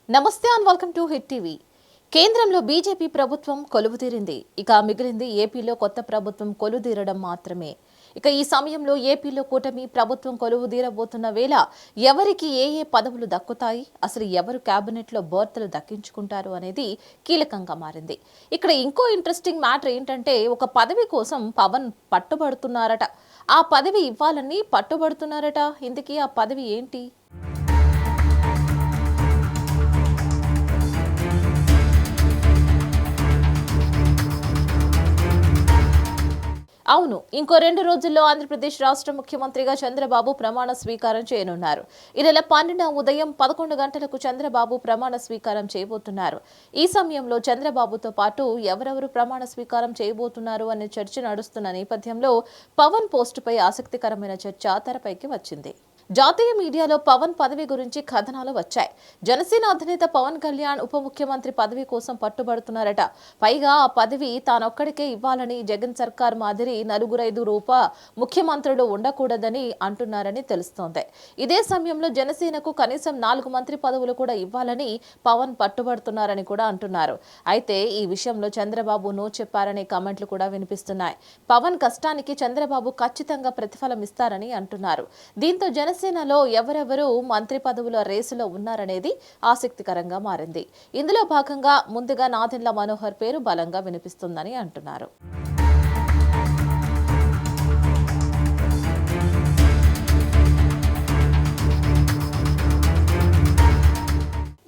నమస్తే and welcome to hit TV. కేంద్రంలో BJP ప్రభుత్వం కొలువుదీరింది. ఇక మిగిలింది ఏపీలో కొత్త ప్రభుత్వం కొలువుదీరడం మాత్రమే. ఇక ఈ సమయంలో ఏపీలో కూటమి ప్రభుత్వం కొలువుదీరబోతున్న వేళ ఎవరికి ఏ పదవులు దక్కుతాయి, అసలు ఎవరు కేబినెట్లో బర్తలు దక్కించుకుంటారు అనేది కీలకంగా మారింది. ఇక్కడ ఇంకో ఇంట్రెస్టింగ్ మ్యాటర్ ఏంటంటే, ఒక పదవి కోసం పవన్ పట్టుబడుతున్నారట. ఆ పదవి ఇవ్వాలని పట్టుబడుతున్నారట. ఇందుకీ ఆ పదవి ఏంటి? అవును, ఇంకో 2 రోజుల్లో ఆంధ్రప్రదేశ్ రాష్ట్ర ముఖ్యమంత్రిగా చంద్రబాబు ప్రమాణ స్వీకారం చేయనున్నారు. ఈ నెల 12న ఉదయం 11 గంటలకు చంద్రబాబు ప్రమాణ స్వీకారం చేయబోతున్నారు. ఈ సమయంలో చంద్రబాబుతో పాటు ఎవరెవరు ప్రమాణ స్వీకారం చేయబోతున్నారు అనే చర్చ నడుస్తున్న నేపథ్యంలో పవన్ పోస్టుపై ఆసక్తికరమైన చర్చ తెరపైకి వచ్చింది. జాతీయ మీడియాలో పవన్ పదవి గురించి కథనాలు వచ్చాయి. జనసేన అధినేత పవన్ కళ్యాణ్ ఉప ముఖ్యమంత్రి పదవి కోసం పట్టుబడుతున్నారట. పైగా ఆ పదవి తానొక్కడికే ఇవ్వాలని, జగన్ సర్కార్ మాదిరి 4-5 ముఖ్యమంత్రులు ఉండకూడదని అంటున్నారని తెలుస్తోంది. ఇదే సమయంలో జనసేనకు కనీసం 4 మంత్రి పదవులు కూడా ఇవ్వాలని పవన్ పట్టుబడుతున్నారని కూడా అంటున్నారు. అయితే ఈ విషయంలో చంద్రబాబు నో చెప్పారనే కామెంట్లు కూడా వినిపిస్తున్నాయి. పవన్ కష్టానికి చంద్రబాబు ఖచ్చితంగా ప్రతిఫలం ఇస్తారని అంటున్నారు. దీంతో జనసేనలో ఎవరెవరు మంత్రి పదవుల రేసులో ఉన్నారనేది ఆసక్తికరంగా మారింది. ఇందులో భాగంగా ముందుగా నాదెండ్ల మనోహర్ పేరు బలంగా వినిపిస్తుందని అంటున్నారు.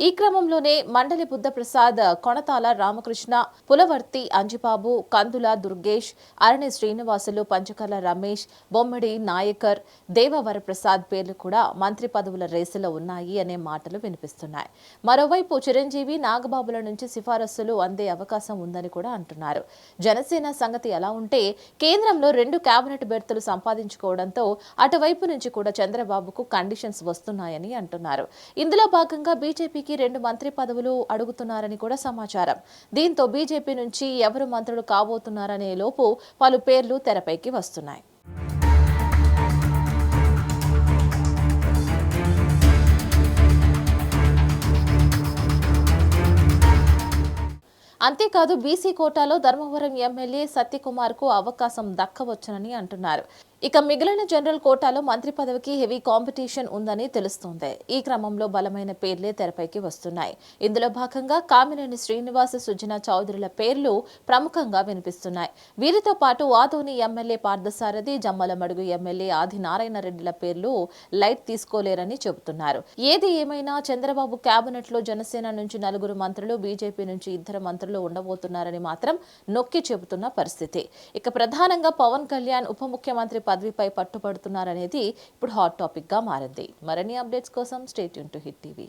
ఈ క్రమంలోనే మండలి బుద్ధప్రసాద్, కొణతాల రామకృష్ణ, పులవర్తి అంజిబాబు, కందుల దుర్గేష్, అరణి శ్రీనివాసులు, పంచకర్ల రమేష్, బొమ్మడి నాయకర్, దేవవరప్రసాద్ పేర్లు కూడా మంత్రి పదవుల రేసులో ఉన్నాయి అనే మాటలు వినిపిస్తున్నాయి. మరోవైపు చిరంజీవి, నాగబాబుల నుంచి సిఫారసులు అందే అవకాశం ఉందని కూడా అంటున్నారు. జనసేన సంగతి ఎలా ఉంటే, కేంద్రంలో 2 కేబినెట్ బెర్తులు సంపాదించుకోవడంతో అటువైపు నుంచి కూడా చంద్రబాబుకు కండిషన్స్ వస్తున్నాయని అంటున్నారు. ఇందులో భాగంగా బీజేపీకి 2 మంత్రి పదవులు అడుగుతున్నారని కూడా సమాచారం. దీంతో బీజేపీ నుంచి ఎవరు మంత్రులు కాబోతున్నారనే లోపు పలు పేర్లు తెరపైకి వస్తున్నాయి. అంతేకాదు బీసీ కోటాలో ధర్మవరం ఎమ్మెల్యే సత్యకుమార్ కు అవకాశం దక్కవచ్చునని అంటున్నారు. ఇక మిగిలిన జనరల్ కోటాలో మంత్రి పదవికి హెవీ కాంపిటీషన్ ఉందని తెలుస్తోంది. ఈ క్రమంలో బలమైన పేర్లే తెరపైకి వస్తున్నాయి. ఇందులో భాగంగా కామినేని శ్రీనివాస్, సుజనా చౌదరిల పేర్లు ప్రముఖంగా వినిపిస్తున్నాయి. వీరితో పాటు ఆదోని ఎమ్మెల్యే పార్థసారథి, జమ్మలమడుగు ఎమ్మెల్యే ఆదినారాయణ రెడ్డిల పేర్లు లైట్ తీసుకోలేరని చెబుతున్నారు. ఏది ఏమైనా చంద్రబాబు కేబినెట్ లో జనసేన నుంచి 4 మంత్రులు, బీజేపీ నుంచి 2 మంత్రులు ఉండబోతున్నారని మాత్రం నొక్కి చెబుతున్న పరిస్థితి. ఇక ప్రధానంగా పవన్ కళ్యాణ్ ఉప ముఖ్యమంత్రి పదవిపై పట్టుబడుతున్నారనేది ఇప్పుడు హాట్ టాపిక్ గా మారింది. మరిన్ని అప్డేట్స్ కోసం stay tune to hit TV.